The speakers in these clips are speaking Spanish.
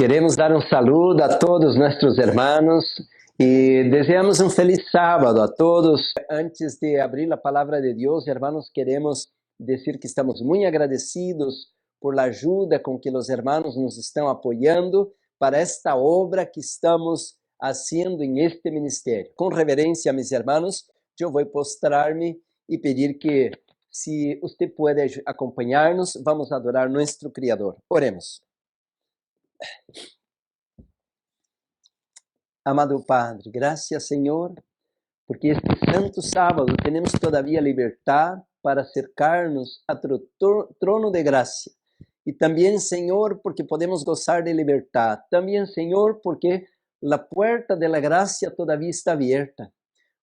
Queremos dar um saludo a todos nossos irmãos e desejamos um feliz sábado a todos. Antes de abrir a palavra de Deus, irmãos, queremos dizer que estamos muito agradecidos por a ajuda com que os irmãos nos estão apoiando para esta obra que estamos fazendo em este ministério. Com reverência, meus irmãos, eu vou postrar-me e pedir que, se você pode acompanhar-nos, vamos adorar nosso Criador. Oremos. Amado Padre, graças, Senhor, porque este santo sábado temos todavia libertad para acercar-nos a tu trono de graça. E também, Senhor, porque podemos gozar de liberdade. Também, Senhor, porque a porta de la graça todavia está aberta.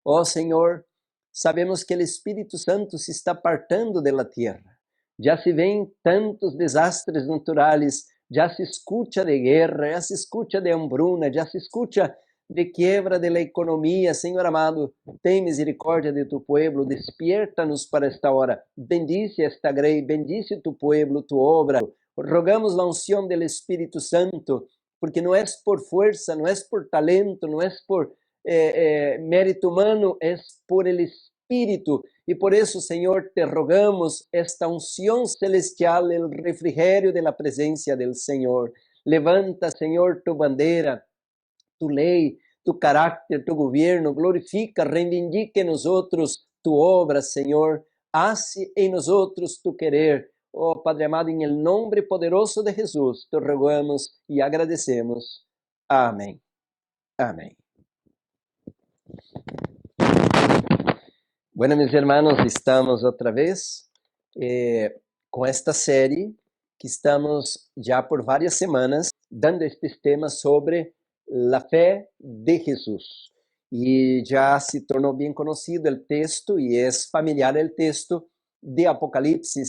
Oh, Senhor, sabemos que o Espírito Santo se está apartando de la tierra. Já se ven tantos desastres naturais, já se escuta de guerra, já se escuta de hambruna, já se escuta de quiebra de la economia. Senhor amado, tem misericórdia de tu pueblo, despierta-nos para esta hora, bendice esta grey, bendice tu pueblo, tu obra. Rogamos a unção do Espírito Santo, porque não é por força, não é por talento, não é por mérito humano, é por el Espírito. E por isso, Senhor, te rogamos esta unção celestial, o refrigério de la presença del Senhor. Levanta, Senhor, tu bandeira, tu lei, tu carácter, tu governo, glorifica, reivindica em nós tu obra, Senhor, hace em nós tu querer. Oh, Padre amado, em el nome poderoso de Jesus, te rogamos e agradecemos. Amém. Amém. Bueno, meus irmãos, estamos outra vez com esta série que estamos já por várias semanas dando estes temas sobre a fé de Jesus. E já se tornou bem conhecido o texto e é familiar o texto de Apocalipse,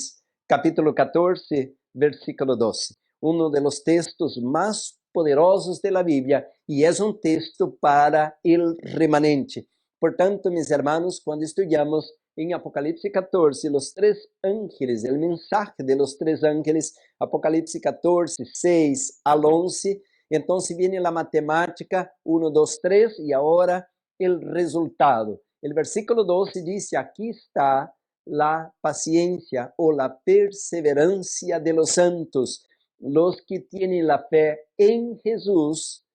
capítulo 14, versículo 12. Um dos textos mais poderosos da Bíblia e é um texto para o remanente. Portanto, meus irmãos, quando estudamos em Apocalipse 14, os três ángeles, o mensaje de los tres ángeles, Apocalipse 14, 6 al 11, então viene a matemática 1, 2, 3 e agora o resultado. O versículo 12 diz: aqui está a paciência ou a perseverancia de los santos, los que tienen a fé em Jesus,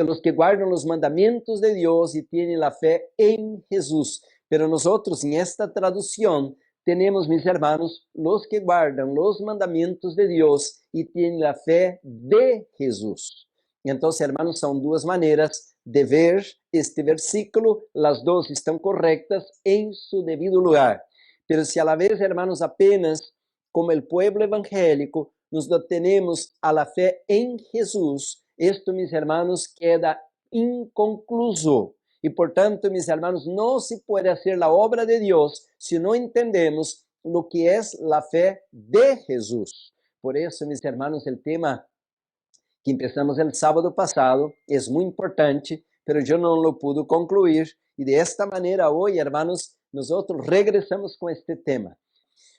los que guardam os mandamentos de Deus e têm a fé em Jesus. Pero nosotros, em esta tradução, temos, meus irmãos, los que guardam os mandamentos de Deus e têm a fé de Jesus. Então, irmãos, são duas maneiras de ver este versículo, as duas estão corretas em seu devido lugar. Pero se a la vez, irmãos, apenas como o pueblo evangélico, nos detenemos a la fé em Jesus, esto, mis hermanos, queda inconcluso. E, portanto, mis hermanos, não se pode fazer a obra de Deus se não entendemos o que é a fé de Jesus. Por isso, mis hermanos, o tema que começamos o sábado passado é muito importante, mas eu não lo pude concluir. E de esta maneira, hoje, hermanos, nós regressamos com este tema.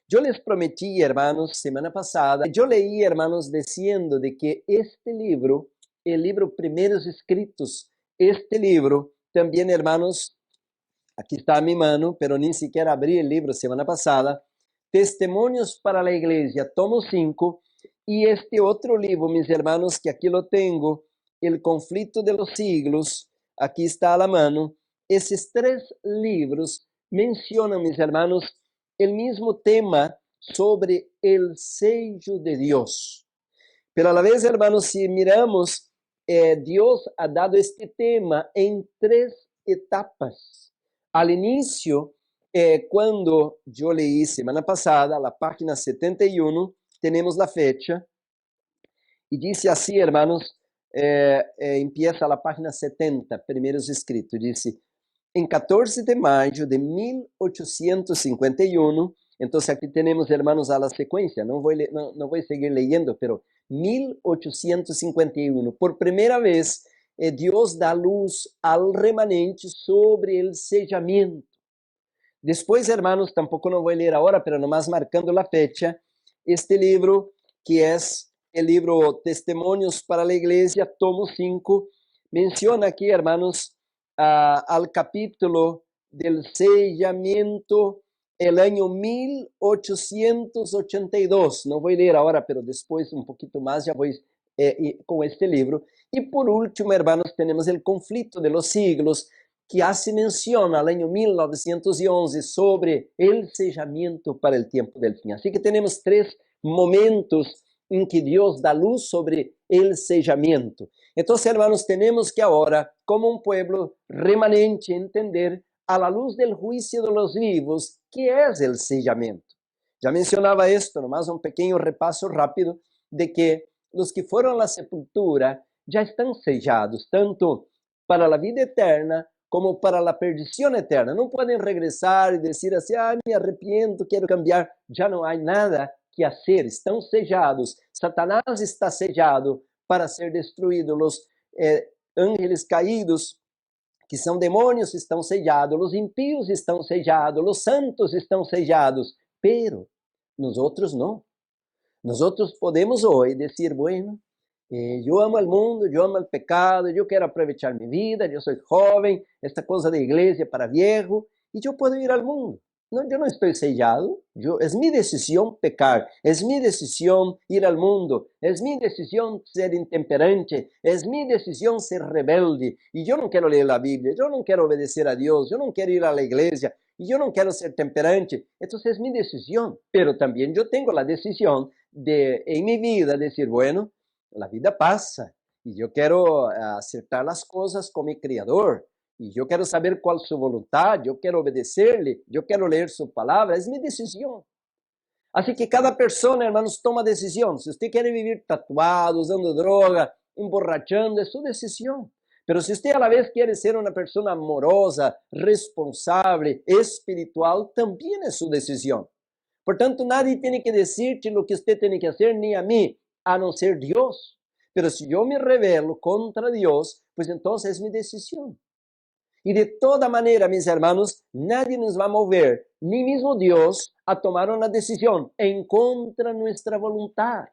Eu les prometi, hermanos, semana passada, eu leí, hermanos, dizendo de que este livro, o livro Primeiros Escritos, este livro, também, hermanos, aqui está a minha mão, pero nem sequer abri o livro semana passada, Testemunhos para a Igreja, tomo 5, e este outro livro, meus hermanos, que aqui lo tenho, El Conflito de los Siglos, aqui está a la mano. Esses três livros mencionam, meus hermanos, o mesmo tema sobre o sello de Deus. Pero a la vez, hermanos, si miramos, Deus ha dado este tema em três etapas. Al inicio, quando eu leí semana passada, a página 71, temos a fecha, e diz assim, hermanos, empieza a página 70, primeiros escritos, diz: em 14 de maio de 1851, então aqui temos, hermanos, a sequência, não vou seguir leyendo, pero 1851, por primeira vez, Deus dá luz ao remanente sobre o sellamento. Depois, hermanos, tampouco não vou ler agora, pero nomás marcando a fecha, este livro que é el libro Testimonios para la Iglesia, tomo 5, menciona aquí, hermanos, al capítulo del sellamiento, el año 1882. No voy a leer ahora, pero después un poquito más ya voy con este libro. Y por último, hermanos, tenemos el conflicto de los siglos, que hace mención al año 1911 sobre el sellamiento para el tiempo del fin. Así que tenemos 3 momentos en que Dios da luz sobre el sellamiento. Entonces, hermanos, tenemos que ahora, como un pueblo remanente, entender a la luz del juicio de los vivos qué es el sellamiento. Ya mencionaba esto, nomás un pequeño repaso rápido, de que los que fueron a la sepultura ya están sellados, tanto para la vida eterna como para la perdición eterna. No pueden regresar y decir así, me arrepiento, quiero cambiar. Ya no hay nada que hacer, estão sellados. Satanás está sellado para ser destruído. Los ángeles caídos, que são demônios, estão sellados. Os impíos estão sellados. Os santos estão sellados. Pero nosotros não. Nosotros podemos hoy decir, bueno, yo amo al mundo, yo amo el pecado, yo quiero aprovechar mi vida, yo soy joven, esta cosa de iglesia para viejo, y yo puedo ir al mundo. No, yo no estoy sellado, es mi decisión pecar, es mi decisión ir al mundo, es mi decisión ser intemperante, es mi decisión ser rebelde, y yo no quiero leer la Biblia, yo no quiero obedecer a Dios, yo no quiero ir a la iglesia, y yo no quiero ser temperante. Entonces es mi decisión, pero también yo tengo la decisión de, en mi vida, decir, bueno, la vida pasa, y yo quiero acertar las cosas con mi Creador, y yo quiero saber cuál es su voluntad, yo quiero obedecerle, yo quiero leer su palabra, es mi decisión. Así que cada persona, hermanos, toma decisión. Si usted quiere vivir tatuado, usando droga, emborrachando, es su decisión. Pero si usted a la vez quiere ser una persona amorosa, responsable, espiritual, también es su decisión. Por tanto, nadie tiene que decirte lo que usted tiene que hacer, ni a mí, a no ser Dios. Pero si yo me rebelo contra Dios, pues entonces es mi decisión. Y de toda manera, mis hermanos, nadie nos va a mover, ni mismo Dios, a tomar una decisión en contra de nuestra voluntad.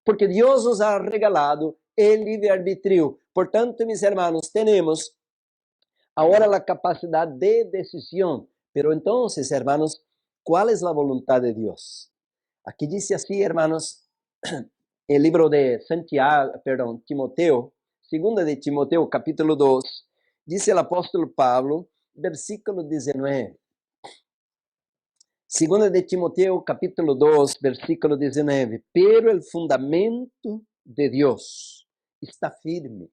Porque Dios nos ha regalado el libre arbitrio. Por tanto, mis hermanos, tenemos ahora la capacidad de decisión. Pero entonces, hermanos, ¿cuál es la voluntad de Dios? Aquí dice así, hermanos, el libro de Timoteo, segunda de Timoteo, capítulo 2, dice el apóstol Pablo, versículo 19. Segunda de Timoteo, capítulo 2, versículo 19. Pero el fundamento de Dios está firme.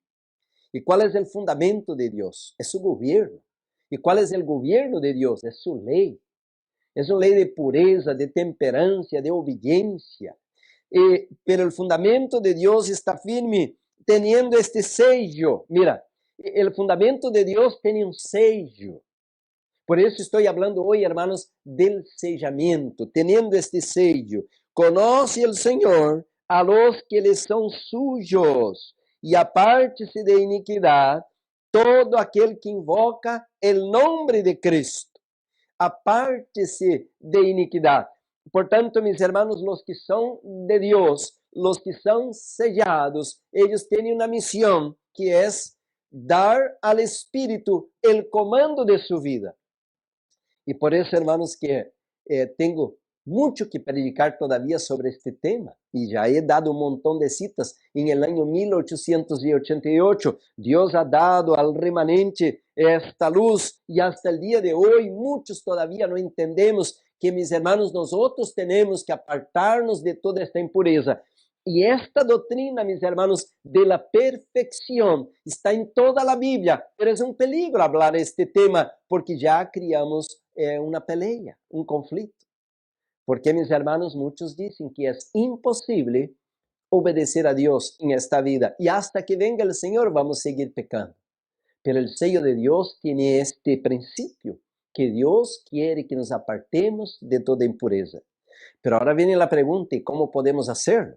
¿Y cuál es el fundamento de Dios? Es su gobierno. ¿Y cuál es el gobierno de Dios? Es su ley. Es una ley de pureza, de temperancia, de obediencia. Pero el fundamento de Dios está firme, teniendo este sello. Mira, el fundamento de Dios tiene un sello. Por eso estoy hablando hoy, hermanos, del sellamiento, teniendo este sello. Conoce el Señor a los que les son suyos, y apártese de iniquidad todo aquel que invoca el nombre de Cristo. Apártese de iniquidad. Por tanto, mis hermanos, los que son de Dios, los que son sellados, ellos tienen una misión que es dar al Espíritu el comando de su vida. Y por eso, hermanos, que tengo mucho que predicar todavía sobre este tema. Y ya he dado un montón de citas. En el año 1888, Dios ha dado al remanente esta luz. Y hasta el día de hoy, muchos todavía no entendemos que, mis hermanos, nosotros tenemos que apartarnos de toda esta impureza. Y esta doctrina, mis hermanos, de la perfección está en toda la Biblia, pero es un peligro hablar de este tema porque ya criamos una pelea, un conflicto. Porque, mis hermanos, muchos dicen que es imposible obedecer a Dios en esta vida y hasta que venga el Señor vamos a seguir pecando. Pero el sello de Dios tiene este principio, que Dios quiere que nos apartemos de toda impureza. Pero ahora viene la pregunta, ¿y cómo podemos hacerlo?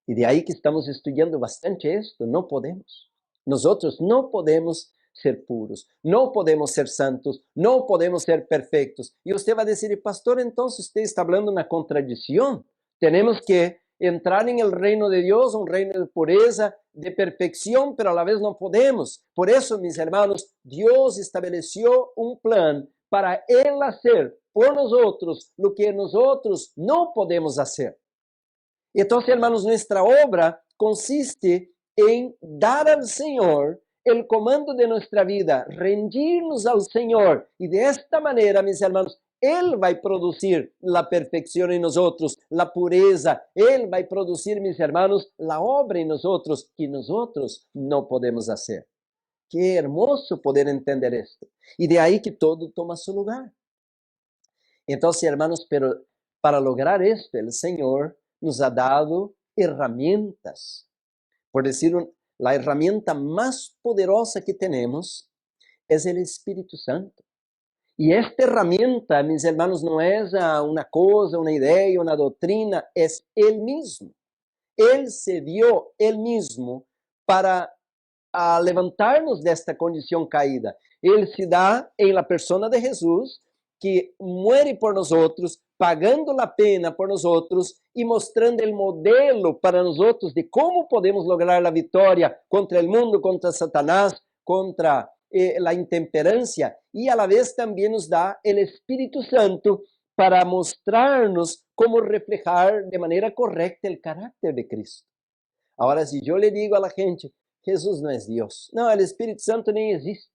Y de ahí que estamos estudiando bastante esto. No podemos. Nosotros no podemos ser puros, no podemos ser santos, no podemos ser perfectos. Y usted va a decir, pastor, entonces usted está hablando una contradicción. Tenemos que entrar en el reino de Dios, un reino de pureza, de perfección, pero a la vez no podemos. Por eso, mis hermanos, Dios estableció un plan para Él hacer por nosotros lo que nosotros no podemos hacer. Entonces, hermanos, nuestra obra consiste en dar al Señor el comando de nuestra vida, rendirnos al Señor. Y de esta manera, mis hermanos, Él va a producir la perfección en nosotros, la pureza. Él va a producir, mis hermanos, la obra en nosotros que nosotros no podemos hacer. Qué hermoso poder entender esto. Y de ahí que todo toma su lugar. Entonces, hermanos, pero para lograr esto, el Señor nos ha dado herramientas. Por decir, la herramienta más poderosa que tenemos es el Espíritu Santo. Y esta herramienta, mis hermanos, no es una cosa, una idea, una doctrina, es Él mismo. Él se dio Él mismo para levantarnos de esta condición caída. Él se da en la persona de Jesús, que muere por nosotros, pagando la pena por nosotros y mostrando el modelo para nosotros de cómo podemos lograr la victoria contra el mundo, contra Satanás, contra la intemperancia, y a la vez también nos da el Espíritu Santo para mostrarnos cómo reflejar de manera correcta el carácter de Cristo. Ahora, si yo le digo a la gente, Jesús no es Dios, no, el Espíritu Santo ni existe.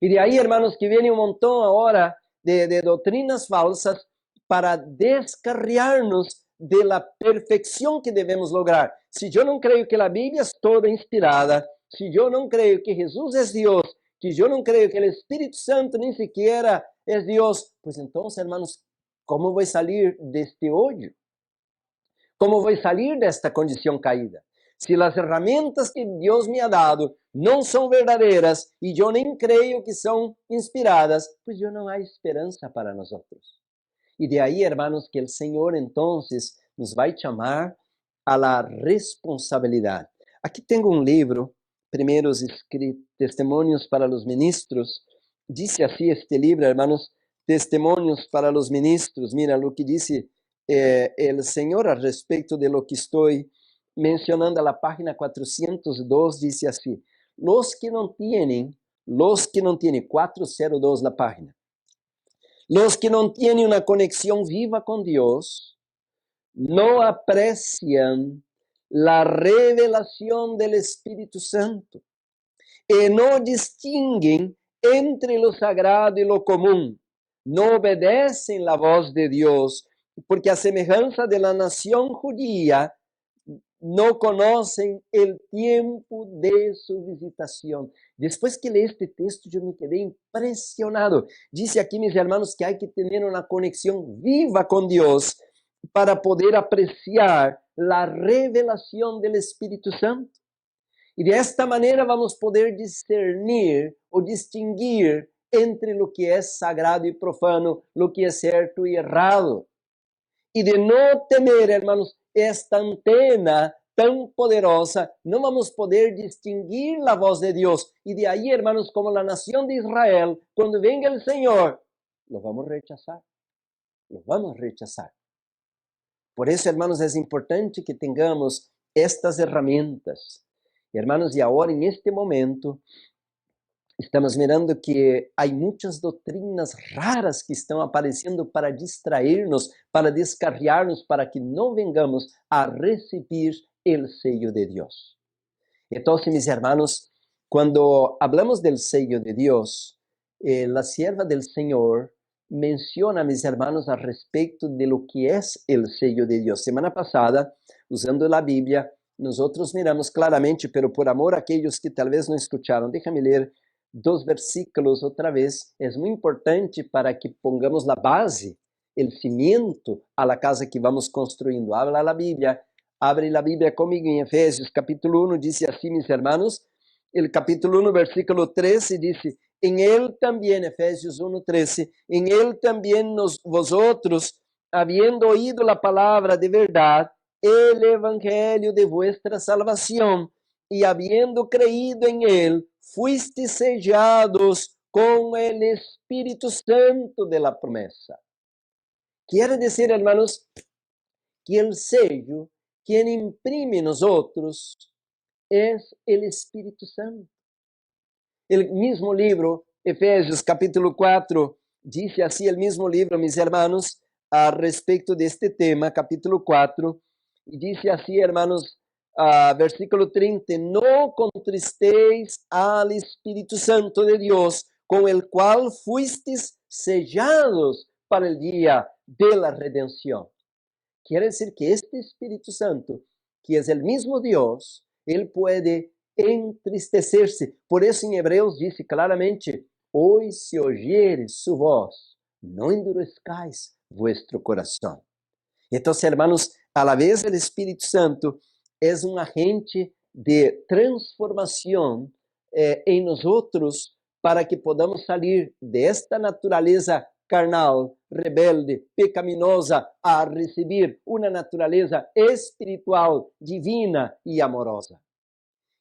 Y de ahí, hermanos, que viene un montón ahora de doctrinas falsas para descarriarnos de la perfección que debemos lograr. Si yo no creo que la Biblia es toda inspirada, si yo no creo que Jesús es Dios, que yo no creo que el Espíritu Santo ni siquiera es Dios, pues entonces, hermanos, ¿cómo voy a salir de este hoyo? ¿Cómo voy a salir de esta condición caída? Si las herramientas que Dios me ha dado no son verdaderas y yo ni creo que son inspiradas, pues yo no hay esperanza para nosotros. Y de ahí, hermanos, que el Señor entonces nos va a llamar a la responsabilidad. Aquí tengo un libro, Primeros Testimonios para los Ministros. Dice así este libro, hermanos, Testimonios para los Ministros. Mira lo que dice el Señor al respecto de lo que estoy mencionando. A la página 402 dice así: los que no tienen, 402 la página, los que no tienen una conexión viva con Dios, no aprecian la revelación del Espíritu Santo y no distinguen entre lo sagrado y lo común, no obedecen la voz de Dios, porque a semejanza de la nación judía, no conocen el tiempo de su visitación. Después que leí este texto, yo me quedé impresionado. Dice aquí, mis hermanos, que hay que tener una conexión viva con Dios para poder apreciar la revelación del Espíritu Santo. Y de esta manera vamos a poder discernir o distinguir entre lo que es sagrado y profano, lo que es cierto y errado. Y de no tener, hermanos, esta antena tan poderosa, no vamos a poder distinguir la voz de Dios. Y de ahí, hermanos, como la nación de Israel, cuando venga el Señor, lo vamos a rechazar. Lo vamos a rechazar. Por eso, hermanos, es importante que tengamos estas herramientas. Y, hermanos, y ahora en este momento, estamos mirando que hay muchas doctrinas raras que están apareciendo para distraernos, para descarriarnos, para que no vengamos a recibir el sello de Dios. Entonces, mis hermanos, cuando hablamos del sello de Dios, la sierva del Señor menciona, mis hermanos, al respecto de lo que es el sello de Dios. Semana pasada, usando la Biblia, nosotros miramos claramente, pero por amor a aquellos que tal vez no escucharon, déjame leer 2 versículos otra vez. Es muy importante para que pongamos la base, el cimiento a la casa que vamos construyendo. Habla la Biblia, abre la Biblia conmigo en Efesios capítulo 1, dice así, mis hermanos, el capítulo 1, versículo 13, dice: en él también, Efesios 1:13, en él también vosotros, habiendo oído la palabra de verdad, el evangelio de vuestra salvación, y habiendo creído en él, fuisteis sellados con el Espíritu Santo de la promesa. Quiere decir, hermanos, que el sello quien imprime en nosotros es el Espíritu Santo. El mismo libro, Efesios capítulo 4, dice así el mismo libro, mis hermanos, a respecto de este tema, capítulo 4, y dice así, hermanos, versículo 30, no contristéis al Espíritu Santo de Dios, con el cual fuisteis sellados para el día de la redención. Quiere decir que este Espíritu Santo, que es el mismo Dios, él puede entristecerse. Por eso en Hebreos dice claramente, hoy si oyeres su voz, no endurezcáis vuestro corazón. Entonces, hermanos, a la vez el Espíritu Santo es un agente de transformación en nosotros para que podamos salir de esta naturaleza carnal, rebelde, pecaminosa, a recibir una naturaleza espiritual, divina y amorosa.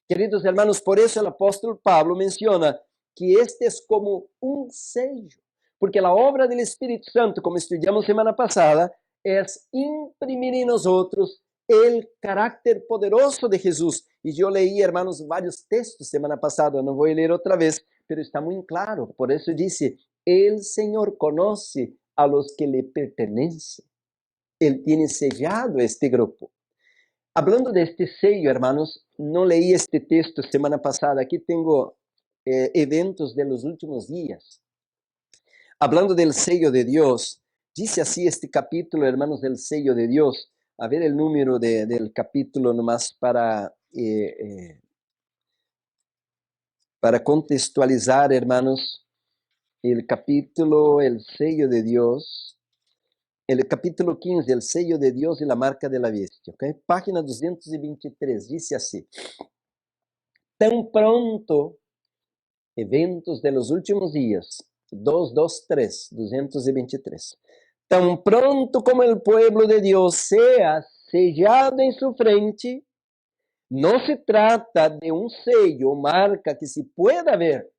Queridos hermanos, por eso el apóstol Pablo menciona que este es como un sello, porque la obra del Espíritu Santo, como estudiamos semana pasada, es imprimir en nosotros el carácter poderoso de Jesús. Y yo leí, hermanos, varios textos semana pasada, no voy a leer otra vez, pero está muy claro. Por eso dice, el Señor conoce a los que le pertenecen. Él tiene sellado este grupo. Hablando de este sello, hermanos, no leí este texto semana pasada. Aquí tengo eventos de los últimos días. Hablando del sello de Dios, dice así este capítulo, hermanos, del sello de Dios. A ver el número del capítulo nomás para contextualizar, hermanos, el capítulo, el sello de Dios. El capítulo 15, el sello de Dios y la marca de la bestia. ¿Okay? Página 223, dice así. Tan pronto, eventos de los últimos días, 223. Tan pronto como el pueblo de Dios sea sellado en su frente, no se trata de un sello o marca que se pueda ver,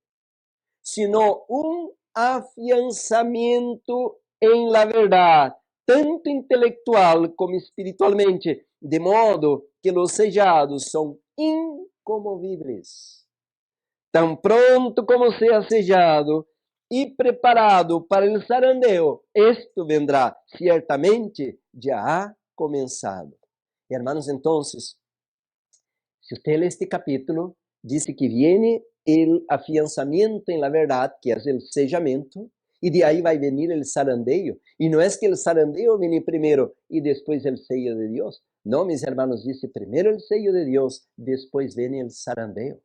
sino un afianzamiento en la verdad, tanto intelectual como espiritualmente, de modo que los sellados son incomovibles. Tan pronto como sea sellado y preparado para el zarandeo, esto vendrá, ciertamente ya ha comenzado. Hermanos, entonces, si usted lee este capítulo, dice que viene el afianzamiento en la verdad, que es el sellamiento, y de ahí va a venir el zarandeo. Y no es que el zarandeo viene primero y después el sello de Dios. No, mis hermanos, dice primero el sello de Dios, después viene el zarandeo.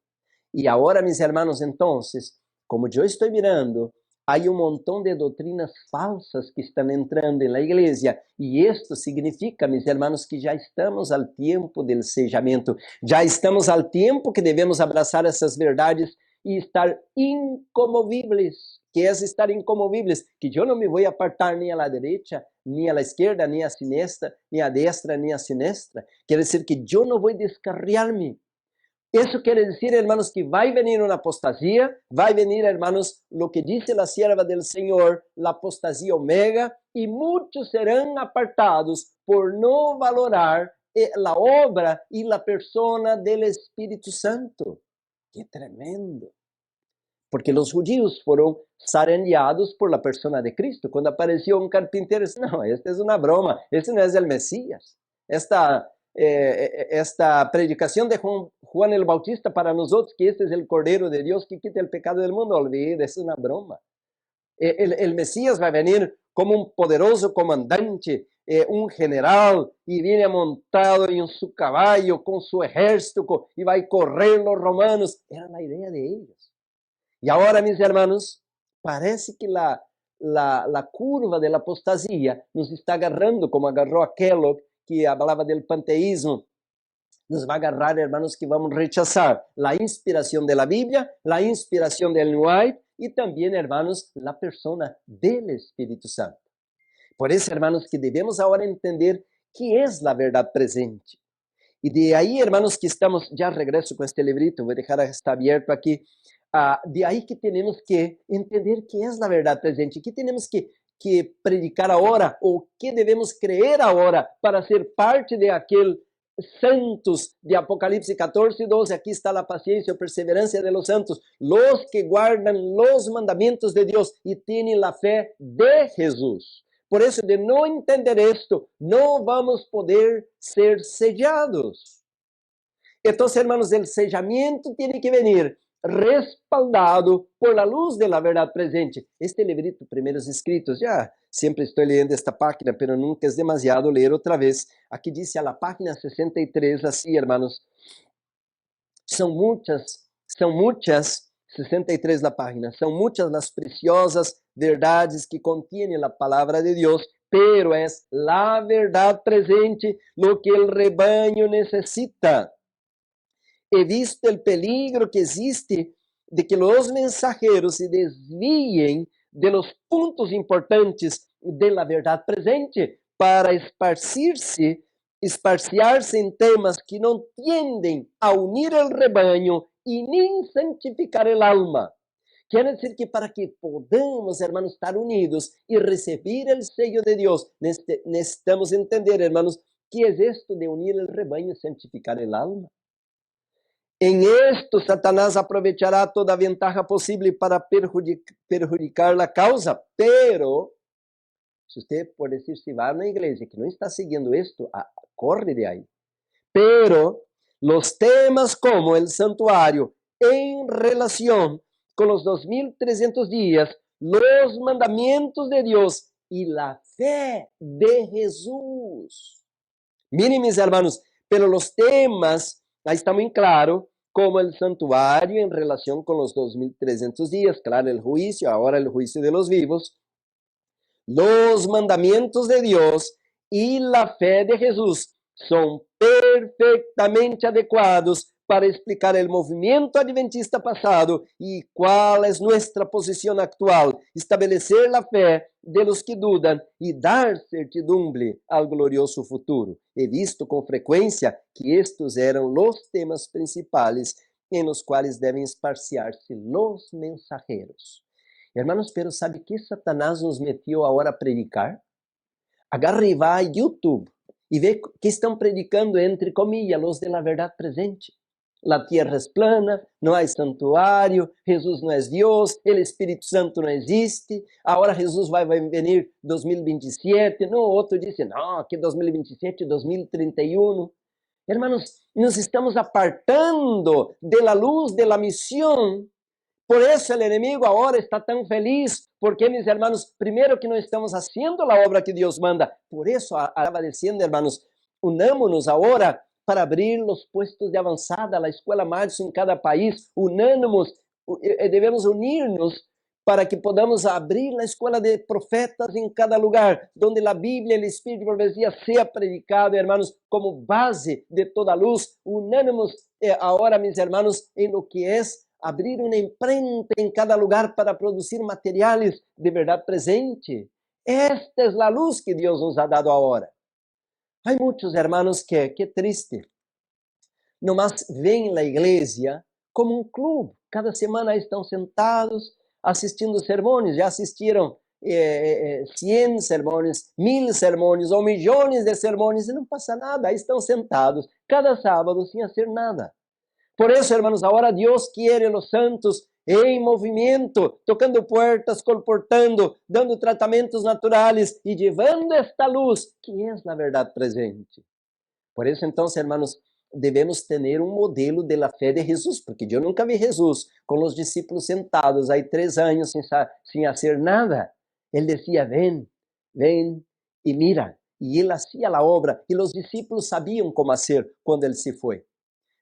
Y ahora, mis hermanos, entonces, como yo estoy mirando, hay un montón de doctrinas falsas que están entrando en la iglesia, y esto significa, mis hermanos, que ya estamos al tiempo del sellamiento, ya estamos al tiempo que debemos abrazar essas verdades y estar incomovibles. ¿Qué es estar incomovibles? Que yo no me voy a apartar ni a la derecha, ni a la izquierda, ni a siniestra, ni a destra, ni a siniestra. Quiere decir que yo no voy a descarriarme. Eso quiere decir, hermanos, que va a venir una apostasía, va a venir, hermanos, lo que dice la sierva del Señor, la apostasía omega, y muchos serán apartados por no valorar la obra y la persona del Espíritu Santo. ¡Qué tremendo! Porque los judíos fueron zarandeados por la persona de Cristo. Cuando apareció un carpintero, no, esta es una broma, este no es el Mesías. Esta predicación de Juan el Bautista para nosotros, que este es el Cordero de Dios que quita el pecado del mundo, olvide, es una broma. El Mesías va a venir como un poderoso comandante, un general, y viene montado en su caballo, con su ejército, y va a correr los romanos. Era la idea de ellos. Y ahora, mis hermanos, parece que la curva de la apostasía nos está agarrando, como agarró a Kellogg, que hablaba del panteísmo. Nos va a agarrar, hermanos, que vamos a rechazar la inspiración de la Biblia, la inspiración del New White y también, hermanos, la persona del Espíritu Santo. Por eso, hermanos, que debemos ahora entender qué es la verdad presente. Y de ahí, hermanos, que estamos, ya regreso con este librito, voy a dejar está abierto aquí. De ahí que tenemos que entender qué es la verdad presente, qué tenemos que predicar ahora, o qué debemos creer ahora para ser parte de aquel santos de Apocalipse 14:12, aquí está la paciencia o perseverancia de los santos, los que guardan los mandamientos de Dios y tienen la fe de Jesús. Por eso, de no entender esto, no vamos a poder ser sellados. Entonces, hermanos, el sellamiento tiene que venir respaldado por la luz de la verdad presente. Este librito, Primeiros Escritos, ya siempre estoy leyendo esta página, pero nunca es demasiado leer otra vez. Aquí dice a la página 63, así, hermanos, son muchas, 63 la página, son muchas las preciosas verdades que contiene la palabra de Dios, pero es la verdad presente lo que el rebaño necesita. He visto el peligro que existe de que los mensajeros se desvíen de los puntos importantes de la verdad presente para esparciarse en temas que no tienden a unir el rebaño y ni santificar el alma. Quiere decir que para que podamos, hermanos, estar unidos y recibir el sello de Dios, necesitamos entender, hermanos, ¿qué es esto de unir el rebaño y santificar el alma? En esto, Satanás aprovechará toda ventaja posible para perjudicar la causa, pero si usted, por decir, si va a una iglesia que no está siguiendo esto, corre de ahí. Pero los temas como el santuario en relación con los 2300 días, los mandamientos de Dios y la fe de Jesús. Miren, mis hermanos, pero los temas, ahí está muy claro, como el santuario en relación con los 2300 días, claro, el juicio, ahora el juicio de los vivos, los mandamientos de Dios y la fe de Jesús son perfectamente adecuados para explicar el movimiento adventista pasado y cuál es nuestra posición actual, establecer la fe de los que dudan y dar certidumbre al glorioso futuro. He visto con frecuencia que estos eran los temas principales en los cuales deben esparciarse los mensajeros. Hermanos, pero ¿sabe que Satanás nos metió ahora a predicar? Agarra y va a YouTube y ve que están predicando, entre comillas, los de la verdad presente. La tierra es plana, no hay santuario, Jesús no es Dios, el Espíritu Santo no existe, ahora Jesús va a venir 2027, no, otro dice, no, que 2027, 2031. Hermanos, nos estamos apartando de la luz de la misión. Por eso el enemigo ahora está tan feliz, porque, mis hermanos, primero que no estamos haciendo la obra que Dios manda. Por eso estaba diciendo, hermanos, unámonos ahora para abrir los puestos de avanzada, la escuela Marzo en cada país. Debemos unirnos para que podamos abrir la escuela de profetas en cada lugar, donde la Biblia, el Espíritu de profecía sea predicado, hermanos, como base de toda luz. Unánimos ahora, mis hermanos, en lo que es abrir una imprenta en cada lugar para producir materiales de verdad presente. Esta es la luz que Dios nos ha dado ahora. Hay muchos hermanos que, qué triste, nomás ven la iglesia como un club. Cada semana están sentados assistindo sermones, já assistiram 100 sermones, 1000 sermones ou milhões de sermones e não passa nada, aí estão sentados cada sábado sem fazer nada. Por isso, hermanos, agora Deus quer os santos em movimento, tocando puertas, colportando, dando tratamentos naturais e levando esta luz, que é a verdade presente. Por isso, então, hermanos, devemos ter um modelo de la fé de Jesus, porque eu nunca vi Jesus com os discípulos sentados aí 3 anos sem fazer nada. Ele dizia, ven, ven e mira. E ele hacía a obra, e os discípulos sabiam como fazer quando ele se foi.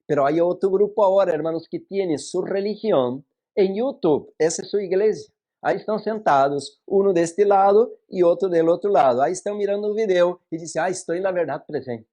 Pero hay otro grupo ahora, hermanos, que tiene su religión en YouTube. Esa es su iglesia. Ahí están sentados, uno de este lado y otro del otro lado. Ahí están mirando el video y dicen, estoy en la verdad presente.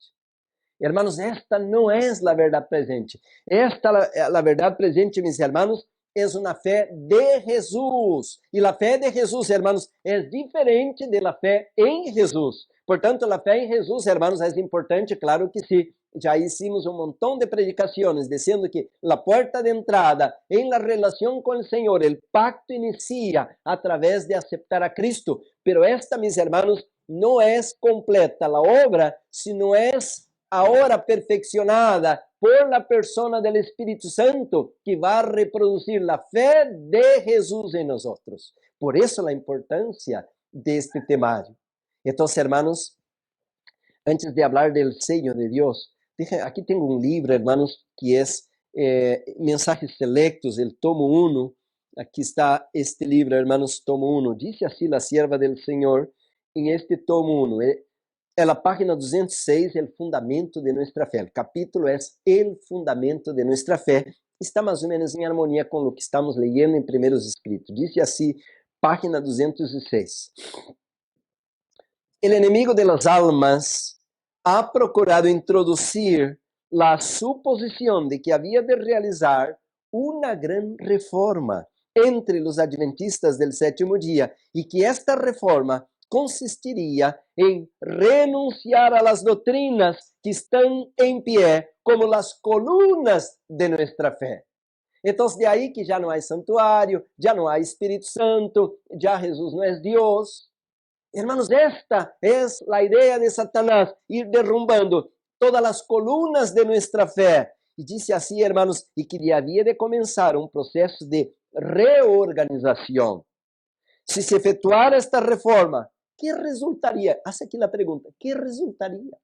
Hermanos, esta no es la verdad presente. La verdad presente, mis hermanos, es una fe de Jesús. Y la fe de Jesús, hermanos, es diferente de la fe en Jesús. Portanto, la fe en Jesús, hermanos, es importante, claro que sí. Já hicimos un montón de predicaciones diciendo que la puerta de entrada en la relación con el Señor, el pacto inicia a través de aceptar a Cristo. Pero esta, mis hermanos, no es completa la obra si no es ahora perfeccionada por la persona del Espíritu Santo, que va a reproducir la fe de Jesús en nosotros. Por eso la importancia de este temario. Entonces, hermanos, antes de hablar del sello de Dios, aquí tengo un libro, hermanos, que es Mensajes Selectos, el tomo 1. Aquí está este libro, hermanos, tomo 1. Dice así la sierva del Señor en este tomo 1. En la página 206, el fundamento de nuestra fe. El capítulo es el fundamento de nuestra fe. Está más o menos en armonía con lo que estamos leyendo en primeros escritos. Dice así, página 206. El enemigo de las almas ha procurado introducir la suposición de que había de realizar una gran reforma entre los adventistas del séptimo día y que esta reforma consistiría en renunciar a las doctrinas que están en pie como las columnas de nuestra fe. Entonces, de ahí que ya no hay santuario, ya no hay Espíritu Santo, ya Jesús no es Dios. Hermanos, esta es la idea de Satanás, ir derrumbando todas las columnas de nuestra fe. Y dice así, hermanos, y que había de comenzar un proceso de reorganización. Si se efectuara esta reforma, ¿qué resultaría? Hace aquí la pregunta, ¿qué resultaría?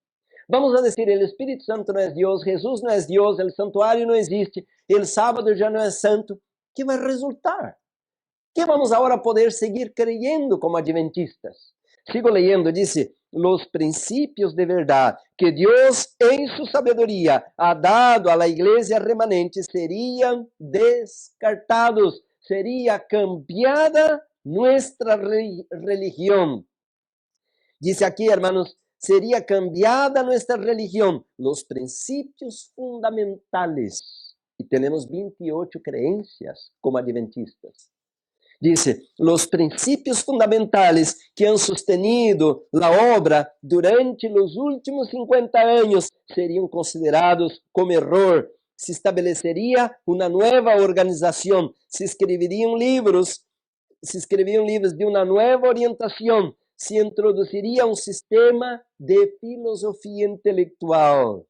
Vamos a decir, el Espíritu Santo no es Dios, Jesús no es Dios, el santuario no existe, el sábado ya no es santo. ¿Qué va a resultar? ¿Qué vamos ahora a poder seguir creyendo como adventistas? Sigo leyendo, dice, los principios de verdad que Dios en su sabiduría ha dado a la iglesia remanente serían descartados, sería cambiada nuestra religión. Dice aquí, hermanos, sería cambiada nuestra religión, los principios fundamentales. Y tenemos 28 creencias como adventistas. Dice, los principios fundamentales que han sostenido la obra durante los últimos 50 años serían considerados como error. Se establecería una nueva organización, se escribirían libros de una nueva orientación, se introduciría un sistema de filosofía intelectual.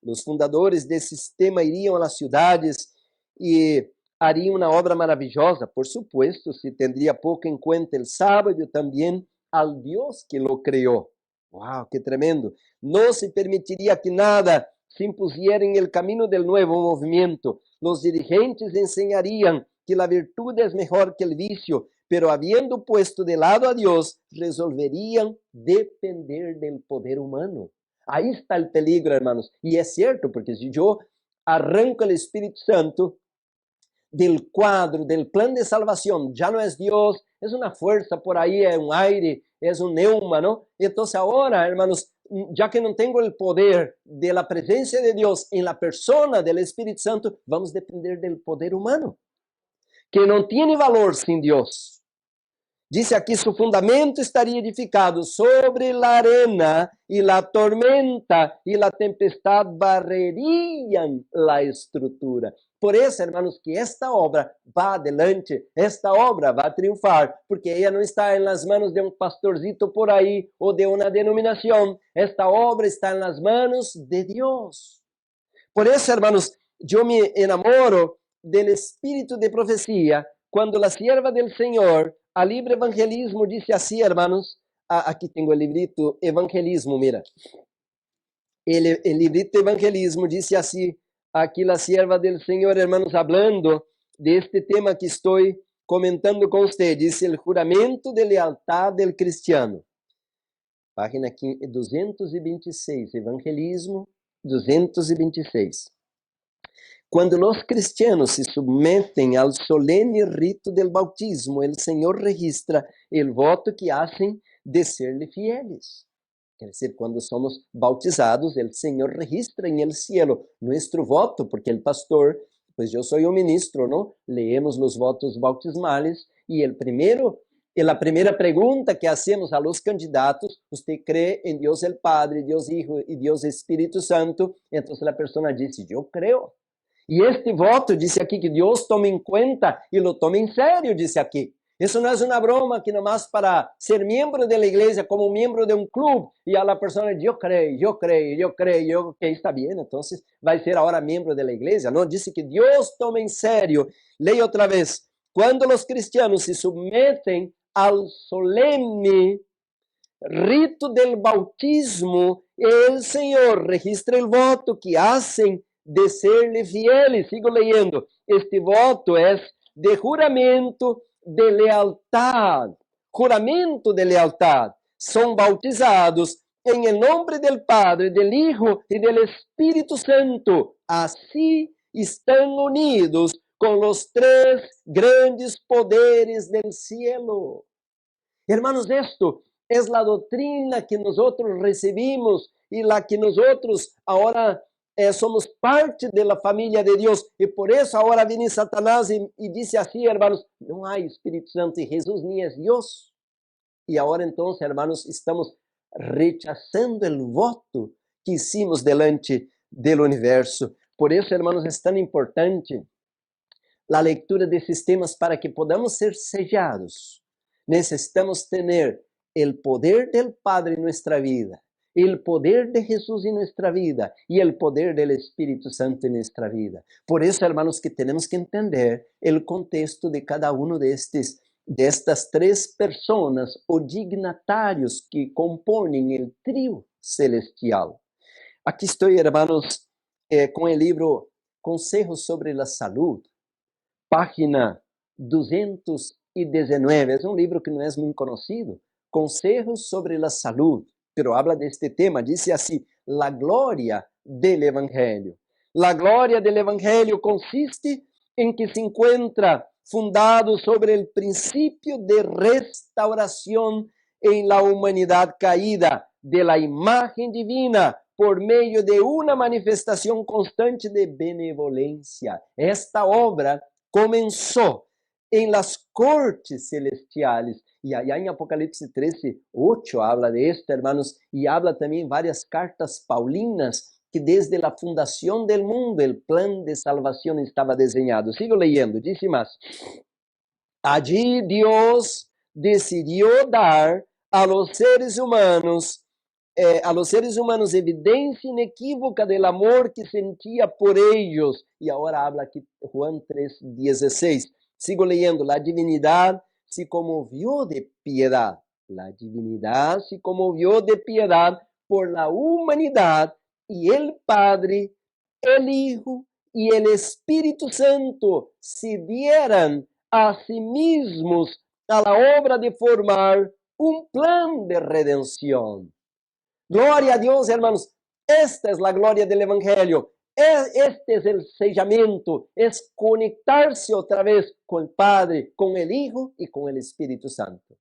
Los fundadores del sistema irían a las ciudades y haría una obra maravillosa, por supuesto, se tendría poco en cuenta el sábado y también al Dios que lo creó. ¡Wow! ¡Qué tremendo! No se permitiría que nada se impusiera en el camino del nuevo movimiento. Los dirigentes enseñarían que la virtud es mejor que el vicio, pero habiendo puesto de lado a Dios, resolverían depender del poder humano. Ahí está el peligro, hermanos. Y es cierto, porque si yo arranco el Espíritu Santo del cuadro, del plan de salvación, ya no es Dios, es una fuerza por ahí, es un aire, es un neuma, ¿no? Entonces ahora, hermanos, ya que no tengo el poder de la presencia de Dios en la persona del Espíritu Santo, vamos a depender del poder humano, que no tiene valor sin Dios. Dice aquí, su fundamento estaría edificado sobre la arena y la tormenta y la tempestad barrerían la estructura. Por eso, hermanos, que esta obra va adelante, esta obra va a triunfar, porque ella no está en las manos de un pastorcito por ahí o de una denominación. Esta obra está en las manos de Dios. Por eso, hermanos, yo me enamoro del espíritu de profecía cuando la sierva del Señor, a libre evangelismo, dice así, hermanos. Aquí tengo el librito Evangelismo, mira. El librito Evangelismo dice así. Aquí la sierva del Señor, hermanos, hablando de este tema que estoy comentando con usted. Dice el juramento de lealtad del cristiano. Página 226, Evangelismo 226. Cuando los cristianos se someten al solemne rito del bautismo, el Señor registra el voto que hacen de serle fieles. Quer decir, cuando somos bautizados, el Señor registra en el cielo nuestro voto, porque el pastor, pues yo soy un ministro, ¿no? Leemos los votos bautismales y la primera pregunta que hacemos a los candidatos, ¿usted cree en Dios el Padre, Dios Hijo y Dios Espíritu Santo? Entonces la persona dice, yo creo. Y este voto dice aquí que Dios toma en cuenta y lo toma en serio, dice aquí. Eso no es una broma que nomás para ser miembro de la iglesia, como miembro de un club, y a la persona, yo creo, que está bien, entonces va a ser ahora miembro de la iglesia. No, dice que Dios toma en serio. Leo otra vez. Cuando los cristianos se someten al solemne rito del bautismo, el Señor registra el voto que hacen de serle fieles. Sigo leyendo. Este voto es de juramento de lealtad. Juramento de lealtad. Son bautizados en el nombre del Padre, del Hijo y del Espíritu Santo. Así están unidos con los tres grandes poderes del cielo. Hermanos, esto es la doctrina que nosotros recibimos y la que nosotros ahora somos parte de la familia de Dios. Y por eso ahora viene Satanás y dice así, hermanos, no hay Espíritu Santo y Jesús ni es Dios. Y ahora entonces, hermanos, estamos rechazando el voto que hicimos delante del universo. Por eso, hermanos, es tan importante la lectura de sistemas para que podamos ser sellados. Necesitamos tener el poder del Padre en nuestra vida, el poder de Jesús en nuestra vida y el poder del Espíritu Santo en nuestra vida. Por eso, hermanos, que tenemos que entender el contexto de cada uno de estas tres personas o dignatarios que componen el trío celestial. Aquí estoy, hermanos, con el libro Consejos sobre la Salud, página 219. Es un libro que no es muy conocido. Consejos sobre la salud, pero habla de este tema. Dice así, la gloria del Evangelio. La gloria del Evangelio consiste en que se encuentra fundado sobre el principio de restauración en la humanidad caída de la imagen divina por medio de una manifestación constante de benevolencia. Esta obra comenzó en las cortes celestiales. Y allá en Apocalipsis 13:8 habla de esto, hermanos, y habla también varias cartas paulinas que desde la fundación del mundo el plan de salvación estaba diseñado. Sigo leyendo, dice más. Allí Dios decidió dar a los seres humanos evidencia inequívoca del amor que sentía por ellos. Y ahora habla aquí Juan 3:16. Sigo leyendo. La divinidad se conmovió de piedad. La divinidad se conmovió de piedad por la humanidad y el Padre, el Hijo y el Espíritu Santo se dieran a sí mismos a la obra de formar un plan de redención. Gloria a Dios, hermanos. Esta es la gloria del Evangelio. Este es el sellamiento, es conectarse otra vez con el Padre, con el Hijo y con el Espíritu Santo.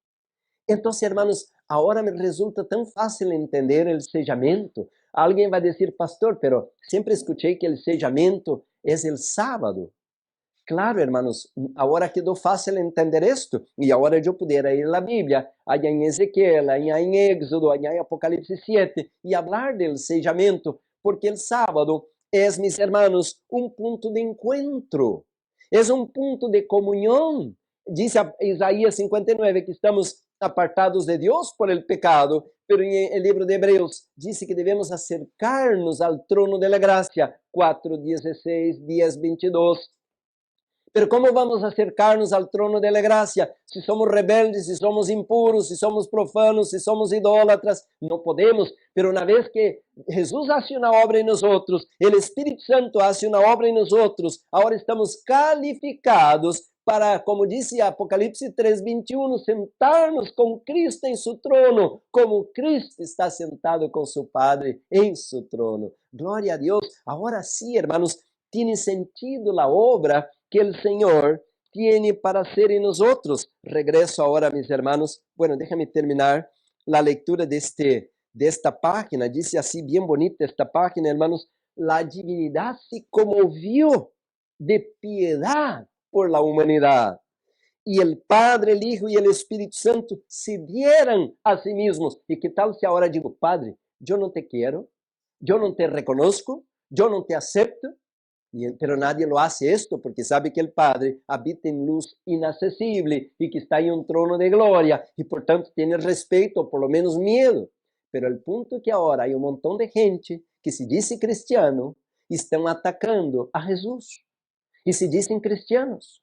Entonces, hermanos, ahora me resulta tan fácil entender el sellamiento. Alguien va a decir, pastor, pero siempre escuché que el sellamiento es el sábado. Claro, hermanos, ahora quedó fácil entender esto. Y ahora yo pudiera ir a la Biblia, allá en Ezequiel, allá en Éxodo, allá en Apocalipsis 7, y hablar del sellamiento, porque el sábado es, mis hermanos, un punto de encuentro, es un punto de comunión. Dice Isaías 59 que estamos apartados de Dios por el pecado, pero en el libro de Hebreos dice que debemos acercarnos al trono de la gracia, 4:16, 10:22. Pero ¿cómo vamos a acercarnos al trono de la gracia? Si somos rebeldes, si somos impuros, si somos profanos, si somos idólatras, no podemos. Pero una vez que Jesús hace una obra en nosotros, el Espíritu Santo hace una obra en nosotros, ahora estamos calificados para, como dice Apocalipsis 3:21, sentarnos con Cristo en su trono, como Cristo está sentado con su Padre en su trono. Gloria a Dios. Ahora sí, hermanos, tiene sentido la obra que el Señor tiene para hacer en nosotros. Regreso ahora, mis hermanos. Bueno, déjame terminar la lectura de esta página. Dice así, bien bonita esta página, hermanos. La divinidad se conmovió de piedad por la humanidad. Y el Padre, el Hijo y el Espíritu Santo se dieran a sí mismos. ¿Y qué tal si ahora digo, Padre, yo no te quiero, yo no te reconozco, yo no te acepto? Pero nadie lo hace esto porque sabe que el Padre habita en luz inaccesible y que está en un trono de gloria y por tanto tiene respeto, o por lo menos miedo. Pero el punto es que ahora hay un montón de gente que se dice cristiano y están atacando a Jesús y se dicen cristianos.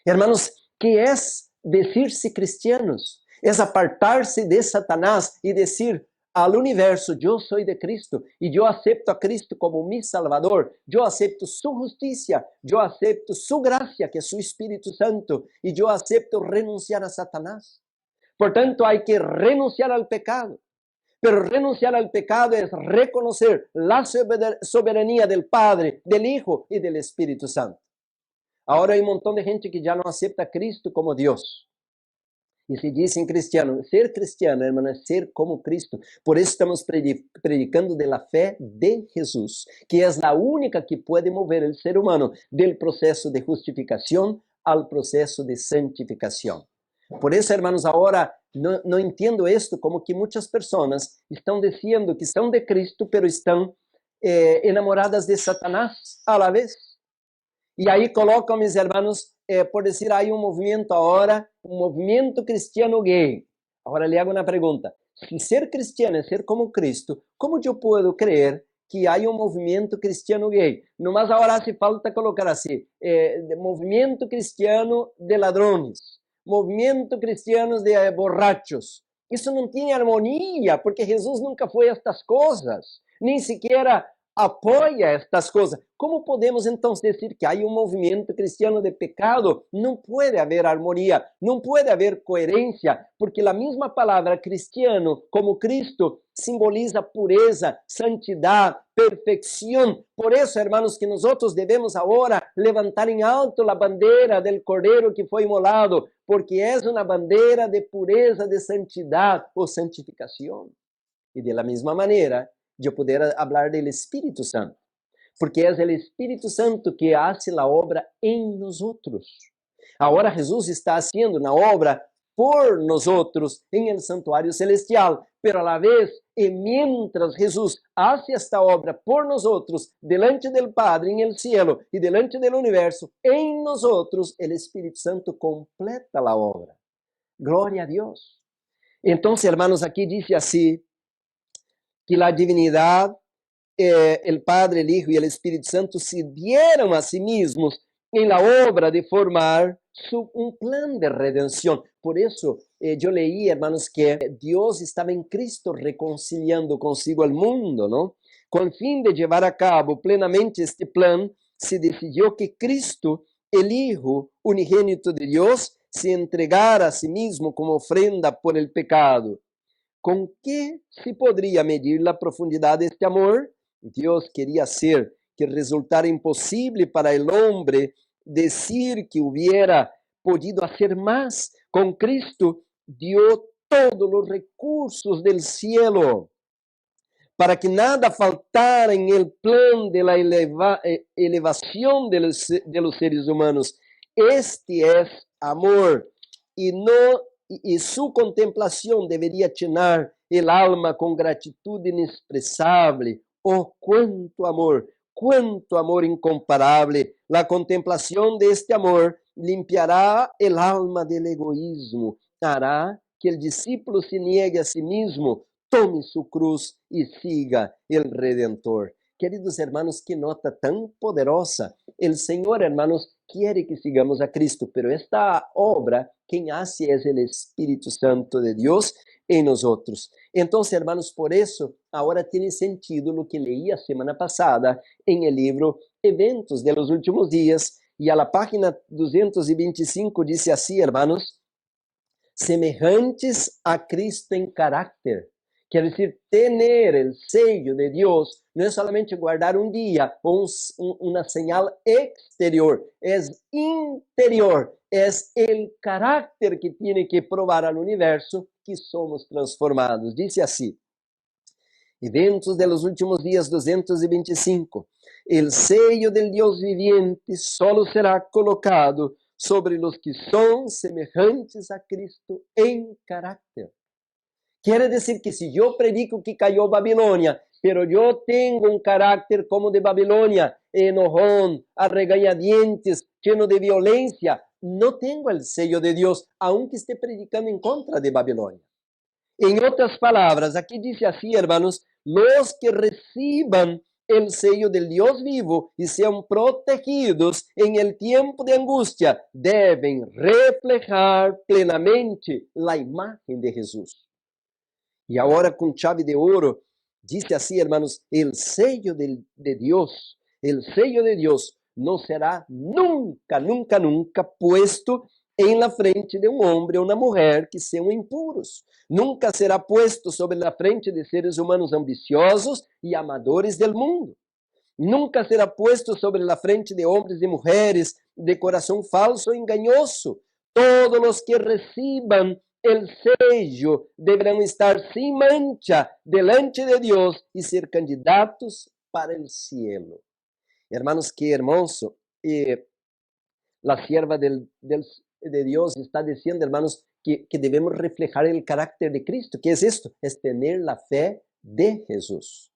Hermanos, ¿qué es decirse cristianos? Es apartarse de Satanás y decir al universo, yo soy de Cristo y yo acepto a Cristo como mi Salvador, yo acepto su justicia, yo acepto su gracia, que es su Espíritu Santo, y yo acepto renunciar a Satanás. Por tanto, hay que renunciar al pecado. Pero renunciar al pecado es reconocer la soberanía del Padre, del Hijo y del Espíritu Santo. Ahora hay un montón de gente que ya no acepta a Cristo como Dios. Y se dicen cristianos. Ser cristiano, hermano, es ser como Cristo. Por eso estamos predicando de la fe de Jesús, que es la única que puede mover el ser humano del proceso de justificación al proceso de santificación. Por eso, hermanos, ahora no entiendo esto como que muchas personas están diciendo que son de Cristo, pero están enamoradas de Satanás a la vez. Y ahí coloco, mis hermanos, por decir, hay un movimiento ahora, un movimiento cristiano gay. Ahora le hago una pregunta. Si ser cristiano es ser como Cristo, ¿cómo yo puedo creer que hay un movimiento cristiano gay? Nomás ahora hace falta colocar así, movimiento cristiano de ladrones, movimiento cristiano de borrachos. Eso no tiene armonía, porque Jesús nunca fue a estas cosas, ni siquiera apoia estas coisas. Como podemos então dizer que há um movimento cristiano de pecado? Não pode haver harmonia, não pode haver coerência, porque a mesma palavra cristiano, como Cristo, simboliza pureza, santidade, perfeição. Por isso, hermanos, que nós devemos agora levantar em alto a bandeira del Cordeiro que foi imolado, porque é uma bandeira de pureza, de santidade ou santificação. E de la mesma maneira, yo poder hablar del Espíritu Santo, porque es el Espíritu Santo que hace la obra en nosotros. Ahora Jesús está haciendo una obra por nosotros en el santuario celestial, pero a la vez, y mientras Jesús hace esta obra por nosotros, delante del Padre en el cielo y delante del universo, en nosotros el Espíritu Santo completa la obra. Gloria a Dios. Entonces, hermanos, aquí dice así, que la divinidad, el Padre, el Hijo y el Espíritu Santo se dieron a sí mismos en la obra de formar un plan de redención. Por eso yo leí, hermanos, que Dios estaba en Cristo reconciliando consigo al mundo, ¿no? Con el fin de llevar a cabo plenamente este plan, se decidió que Cristo, el Hijo unigénito de Dios, se entregara a sí mismo como ofrenda por el pecado. ¿Con qué se podría medir la profundidad de este amor? Dios quería hacer que resultara imposible para el hombre decir que hubiera podido hacer más. Con Cristo dio todos los recursos del cielo para que nada faltara en el plan de la elevación de los seres humanos. Este es amor y su contemplación debería llenar el alma con gratitud inexpresable. Oh, cuánto amor incomparable. La contemplación de este amor limpiará el alma del egoísmo, hará que el discípulo se niegue a sí mismo, tome su cruz y siga el Redentor. Queridos hermanos, qué nota tan poderosa. El Señor, hermanos, quiere que sigamos a Cristo, pero esta obra, quien hace es el Espíritu Santo de Dios en nosotros. Entonces, hermanos, por eso ahora tiene sentido lo que leí la semana pasada en el libro Eventos de los Últimos Días, y a la página 225 dice así, hermanos, semejantes a Cristo en carácter. Quiere decir, tener el sello de Dios no es solamente guardar un día o una señal exterior, es interior, es el carácter que tiene que probar al universo que somos transformados. Dice así, Eventos de los Últimos Días 225, el sello del Dios viviente solo será colocado sobre los que son semejantes a Cristo en carácter. Quiere decir que si yo predico que cayó Babilonia pero yo tengo un carácter como de Babilonia, enojón, a regañadientes, lleno de violencia. No tengo el sello de Dios, aunque esté predicando en contra de Babilonia. En otras palabras, aquí dice así, hermanos, los que reciban el sello del Dios vivo y sean protegidos en el tiempo de angustia, deben reflejar plenamente la imagen de Jesús. Y ahora con chave de oro, dice así, hermanos, el sello de Dios, el sello de Dios no será nunca, nunca, nunca puesto en la frente de un hombre o una mujer que sean impuros. Nunca será puesto sobre la frente de seres humanos ambiciosos y amadores del mundo. Nunca será puesto sobre la frente de hombres y mujeres de corazón falso e engañoso. Todos los que reciban el sello deberán estar sin mancha delante de Dios y ser candidatos para el cielo. Hermanos, qué hermoso. La sierva de Dios está diciendo, hermanos, que debemos reflejar el carácter de Cristo. ¿Qué es esto? Es tener la fe de Jesús.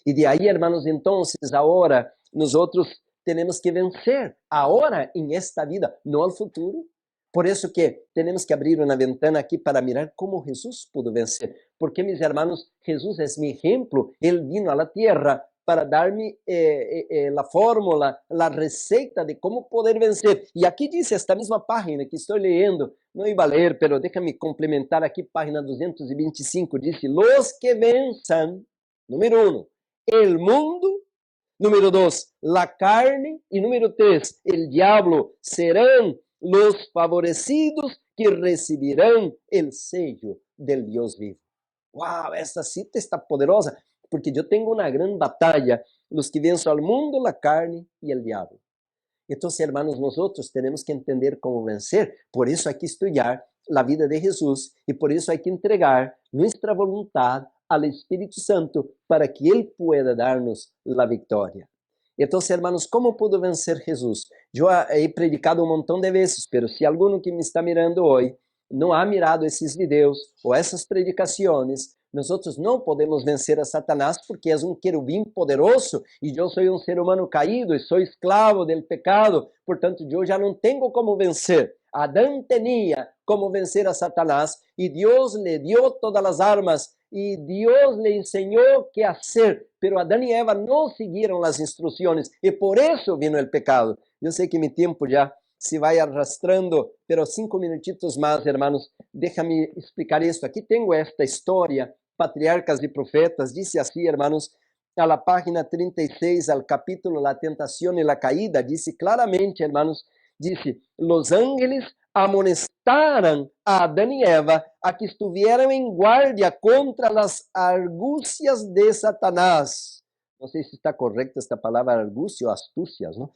Y de ahí, hermanos, entonces, ahora nosotros tenemos que vencer, ahora en esta vida, no al futuro. Por eso que tenemos que abrir una ventana aquí para mirar cómo Jesús pudo vencer. Porque, mis hermanos, Jesús es mi ejemplo. Él vino a la tierra para darme la fórmula, la receta de cómo poder vencer. Y aquí dice esta misma página que estoy leyendo, no iba a leer, pero déjame complementar aquí, página 225, dice, los que venzan, número 1, el mundo, número 2, la carne, y número 3, el diablo, serán los favorecidos que recibirán el sello del Dios vivo. ¡Wow! Esta cita está poderosa, porque yo tengo una gran batalla, los que vencen al mundo, la carne y el diablo. Entonces, hermanos, nosotros tenemos que entender cómo vencer. Por eso hay que estudiar la vida de Jesús y por eso hay que entregar nuestra voluntad al Espíritu Santo para que Él pueda darnos la victoria. Entonces, hermanos, ¿cómo pudo vencer Jesús? Yo he predicado un montón de veces, pero si alguno que me está mirando hoy no ha mirado esses videos ou essas predicações, nosotros não podemos vencer a Satanás porque é um querubim poderoso e eu sou um ser humano caído e sou esclavo del pecado, portanto eu já não tenho como vencer. Adão tinha como vencer a Satanás e Deus lhe deu todas as armas e Deus lhe ensinou o que fazer, pero Adão e Eva não seguiram as instruções e por isso vino o pecado. Eu sei que meu tempo já se vai arrastrando, pero 5 minutitos más, hermanos, déjame explicar esto. Aquí tengo esta historia, Patriarcas y Profetas, dice así, hermanos, a la página 36, al capítulo La Tentación y la Caída, dice claramente, hermanos, dice, los ángeles amonestaram a Adán y Eva a que estuvieran en guardia contra las argucias de Satanás. No sé si está correcta esta palabra argucia o astucias, ¿no?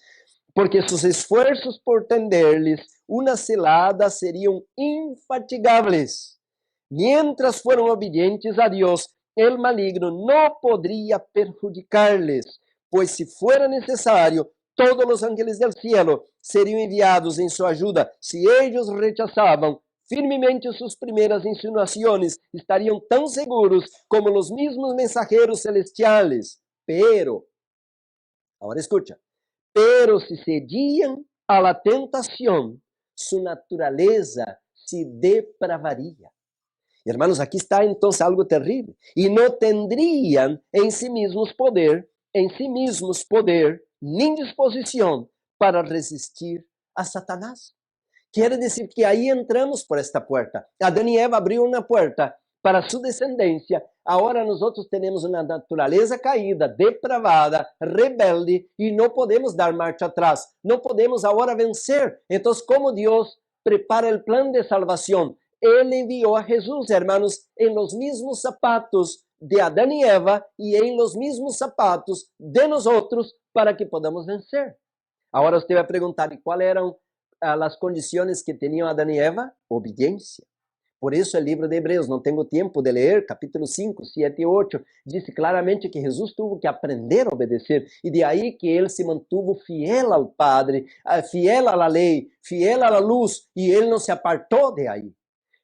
Porque sus esfuerzos por tenderles una celada serían infatigables. Mientras fueron obedientes a Dios, el maligno no podría perjudicarles, pues si fuera necesario, todos los ángeles del cielo serían enviados en su ayuda. Si ellos rechazaban firmemente sus primeras insinuaciones, estarían tan seguros como los mismos mensajeros celestiales. Pero, ahora escucha, pero si cedían a la tentación, su naturaleza se depravaría. Hermanos, aquí está entonces algo terrible. Y no tendrían en sí mismos poder, ni disposición para resistir a Satanás. Quiere decir que ahí entramos por esta puerta. Adán y Eva abrió una puerta para su descendencia. Ahora nosotros tenemos una naturaleza caída, depravada, rebelde, y no podemos dar marcha atrás. No podemos ahora vencer. Entonces, ¿cómo Dios prepara el plan de salvación? Él envió a Jesús, hermanos, en los mismos zapatos de Adán y Eva y en los mismos zapatos de nosotros para que podamos vencer. Ahora usted va a preguntar, ¿y cuáles eran las condiciones que tenían Adán y Eva? Obediencia. Por eso el libro de Hebreos, no tengo tiempo de leer, capítulo 5, 7 y 8, dice claramente que Jesús tuvo que aprender a obedecer, y de ahí que él se mantuvo fiel al Padre, fiel a la ley, fiel a la luz, y él no se apartó de ahí.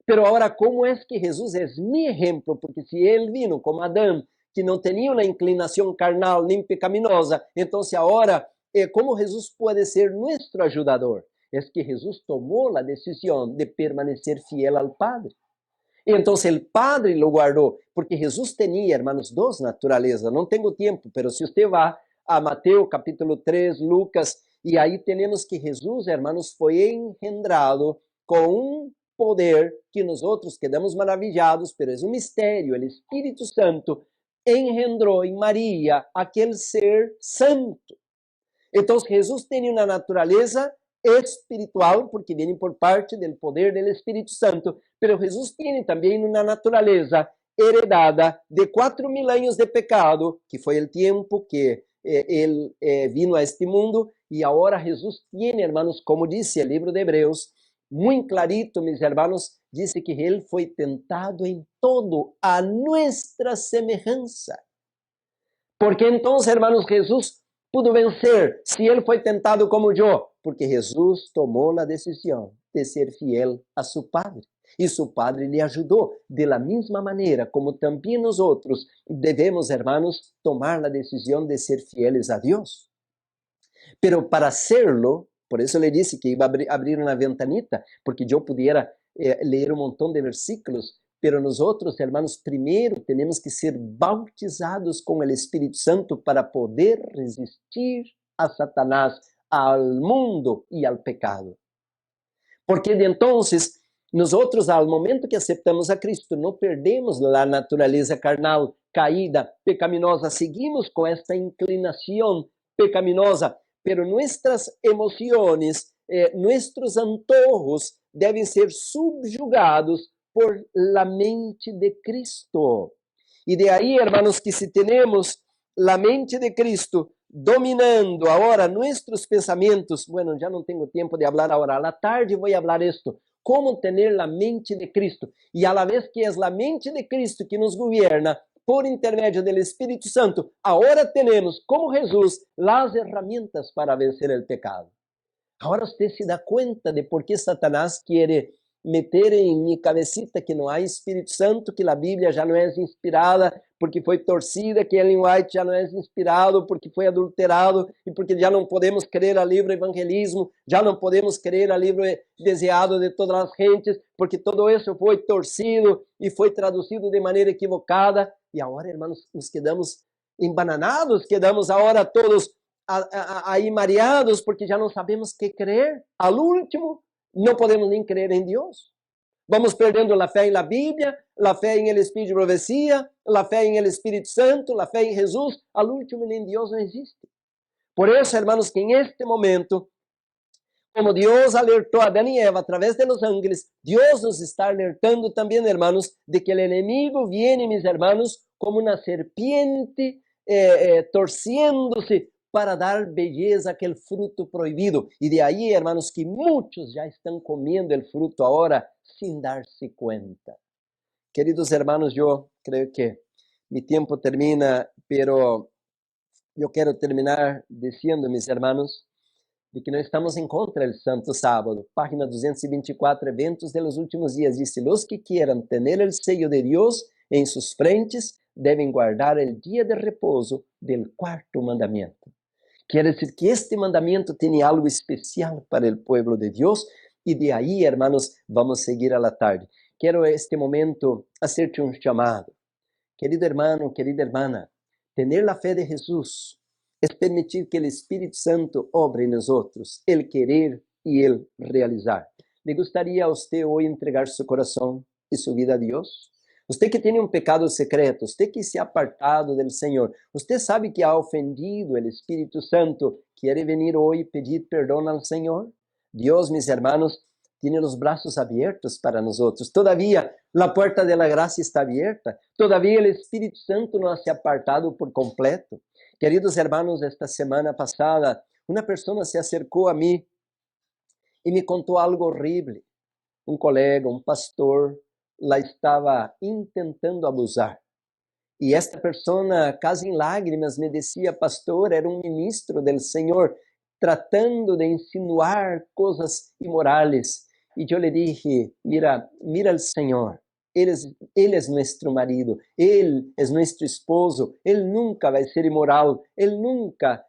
Pero ahora, ¿cómo es que Jesús es mi ejemplo? Porque si él vino como Adán, que não tinham a inclinação carnal nem pecaminosa. Então, agora, como Jesus pode ser nosso ajudador? É que Jesus tomou a decisão de permanecer fiel ao Padre. Então, o Padre lo guardou, porque Jesus tinha, hermanos, duas naturezas. Não tenho tempo, mas se você vai a Mateus capítulo 3, Lucas, e aí temos que Jesus, hermanos, foi engendrado com um poder que nós outros quedamos maravilhados, mas é um mistério. O Espírito Santo engendrou em Maria aquele ser santo. Então, Jesus tem uma natureza espiritual, porque vem por parte do poder do Espírito Santo, mas Jesus tem também uma natureza heredada de 4.000 anos de pecado, que foi o tempo que ele vino a este mundo, e agora Jesus tem, hermanos, como disse o livro de Hebreus, muito clarito, mis hermanos, disse que ele foi tentado em todo a nossa semelhança. Porque então, hermanos, Jesus pudo vencer se ele foi tentado como eu, porque Jesus tomou a decisão de ser fiel a seu Padre. E seu Padre lhe ajudou, de la mesma maneira como também nós outros devemos, hermanos, tomar a decisão de ser fieles a Deus. Pero para hacerlo, por isso ele disse que iba a abrir uma ventanita, porque eu pudiera ler um montão de versículos, pero nosotros, hermanos, primeiro temos que ser bautizados com o Espírito Santo para poder resistir a Satanás, ao mundo e ao pecado. Porque de entonces, nosotros, ao momento que aceptamos a Cristo, não perdemos a natureza carnal, caída, pecaminosa, seguimos com esta inclinação pecaminosa, pero nuestras emociones, nuestros antojos devem ser subjugados por la mente de Cristo. E de aí, hermanos, que se temos la mente de Cristo dominando agora nossos pensamentos, bueno, já não tenho tempo de falar agora, a la tarde vou falar isto, como ter a mente de Cristo, e a la vez que é a mente de Cristo que nos governa, por intermédio do Espírito Santo, agora temos, como Jesus, as ferramentas para vencer o pecado. Agora você se dá conta de por que Satanás quer meter em minha cabecita que não há Espírito Santo, que a Bíblia já não é inspirada porque foi torcida, que Ellen White já não é inspirado porque foi adulterado e porque já não podemos crer a livro Evangelismo, já não podemos crer a livro Desejado de todas as gentes, porque todo isso foi torcido e foi traduzido de maneira equivocada. E agora, irmãos, nos quedamos embananados, quedamos agora todos aí mareados porque já não sabemos que crer. Al último, não podemos nem crer em Deus. Vamos perdendo a fé na Bíblia, a fé em el Espírito de profecia, a fé em el Espírito Santo, a fé em Jesus. Al último, nem Deus não existe. Por isso, hermanos, que em este momento, como Deus alertou a Adão e Eva através de los ángeles, Deus nos está alertando também, hermanos, de que o inimigo viene, mis hermanos, como uma serpiente torciendo-se para dar beleza àquele fruto proibido. E de aí, hermanos, que muitos já estão comendo o fruto agora sem dar-se conta. Queridos hermanos, eu creio que meu tempo termina, pero eu quero terminar dizendo, mis hermanos, de que nós estamos em contra do Santo Sábado. Página 224, eventos de los últimos dias. Dice, los que quieran tener el sello de Dios en sus frentes, deben guardar el día de reposo del cuarto mandamiento. Quer dizer que este mandamento tem algo especial para o povo de Deus, e de aí, hermanos, vamos seguir a la tarde. Quero este momento hacer-te um chamado. Querido hermano, querida hermana, tener la fé de Jesus é permitir que o Espírito Santo obre em nós outros, el querer e el realizar. ¿Le gustaría a usted hoy entregar su corazón y su vida a Dios? Usted que tiene un pecado secreto, usted que se ha apartado del Señor, usted sabe que ha ofendido el Espíritu Santo, ¿quiere venir hoy y pedir perdón al Señor? Dios, mis hermanos, tiene los brazos abiertos para nosotros. Todavía la puerta de la gracia está abierta. Todavía el Espíritu Santo no se ha apartado por completo. Queridos hermanos, esta semana pasada, una persona se acercó a mí y me contó algo horrible. Un colega, un pastor, la estaba intentando abusar. E esta persona, casi em lágrimas, me dizia, pastor, era um ministro del Senhor, tratando de insinuar coisas imorales. E eu lhe dije, mira o Senhor, Ele é nosso marido, Ele é nosso esposo, Ele nunca vai ser imoral, Ele nunca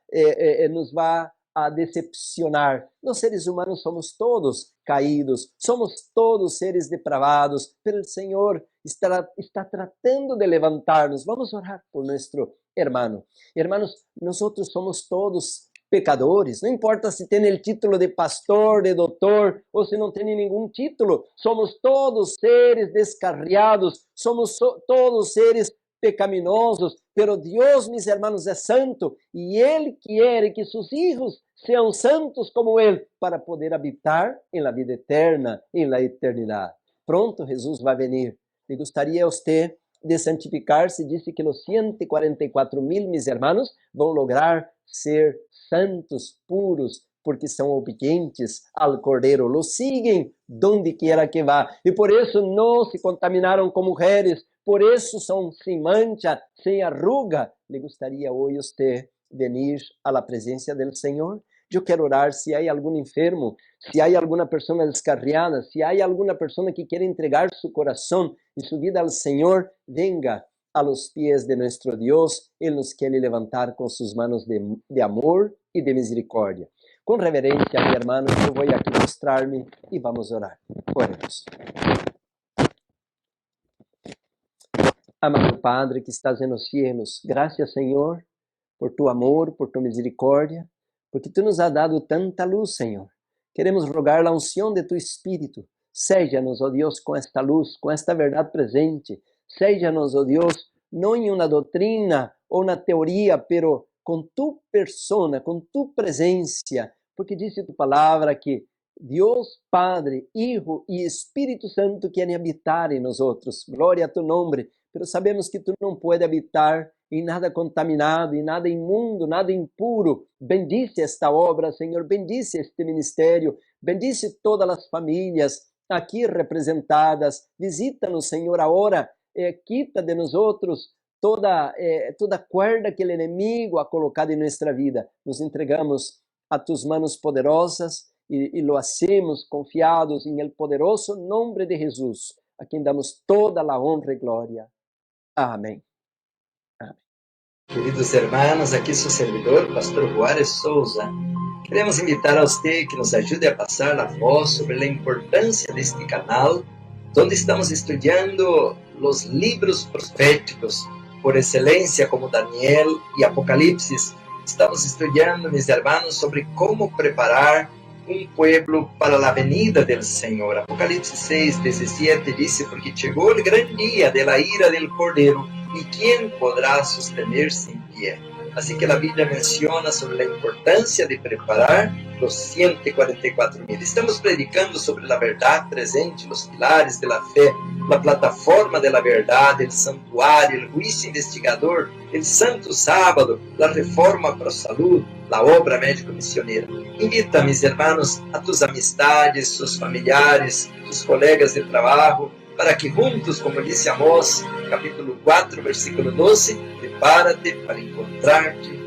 nos vai a decepcionar. Nós seres humanos somos todos caídos, somos todos seres depravados, pero o Senhor está tratando de levantar-nos. Vamos orar por nosso hermano. Hermanos, nós somos todos pecadores, não importa se tem o título de pastor, de doutor, ou se não tem nenhum título, somos todos seres descarriados, somos todos seres pecaminosos, pero Deus, mis hermanos, é santo, e Ele quer que seus filhos sejam santos como Ele, para poder habitar em la vida eterna, em la eternidade. Pronto, Jesus vai venir. Me gostaria a você de santificar-se, disse que os 144,000, mis hermanos, vão lograr ser santos, puros, porque são obedientes ao Cordeiro, lo siguen donde quiera que vá, e por isso não se contaminaram com mulheres, por isso são sem mancha, sem arruga. Le gostaria hoje você venir à presença do Senhor? Eu quero orar. Se há algum enfermo, se há alguma pessoa descarriada, se há alguma pessoa que quer entregar seu coração e sua vida ao Senhor, venga a los pies de nuestro Dios. Él nos quiere levantar con sus manos de amor y de misericordia. Com reverência, meu irmão, eu vou aqui mostrar-me e vamos orar. Oremos. Amado Padre que estás nos cielos, graças, Senhor, por tu amor, por tu misericórdia, porque tu nos has dado tanta luz, Senhor. Queremos rogar a unção de tu Espírito. Seja-nos, ó Deus, com esta luz, com esta verdade presente. Seja-nos, ó Deus, não em uma doutrina ou na teoria, pero com tu persona, com tu presença, porque disse tu palavra que Deus, Padre, Hijo e Espírito Santo querem habitar em nós outros. Glória a tu nome, pero sabemos que tu não pode habitar em nada contaminado, em nada imundo, nada impuro. Bendice esta obra, Senhor, bendice este ministério, bendice todas as famílias aqui representadas. Visita-nos, Senhor, agora, quita de nós outros toda cuerda que o inimigo ha colocado em nossa vida. Nos entregamos a tus manos poderosas e lo hacemos confiados em el poderoso nome de Jesus, a quem damos toda a honra e glória. Amém. Amém. Queridos hermanos, aqui seu servidor, Pastor Juárez Souza. Queremos invitar a você que nos ajude a passar a voz sobre a importância deste canal, onde estamos estudando os livros proféticos por excelência, como Daniel e Apocalipse. Estamos estudando, mis hermanos, sobre como preparar um pueblo para a venida del Senhor. Apocalipse 6:17 dice: porque chegou o grande dia de la ira del Cordeiro, e quem poderá sostener-se em pé? Assim que a Bíblia menciona sobre a importância de preparar os 144,000. Estamos predicando sobre a verdade presente, os pilares da fé, a plataforma da verdade, o santuário, o juízo investigador, o santo sábado, a reforma para a saúde, a obra médico-missioneira. Invita, mis hermanos, a tus amistades, sus familiares, tus colegas de trabalho, para que juntos, como disse Amós, capítulo 4, versículo 12, prepárate para encontrar-te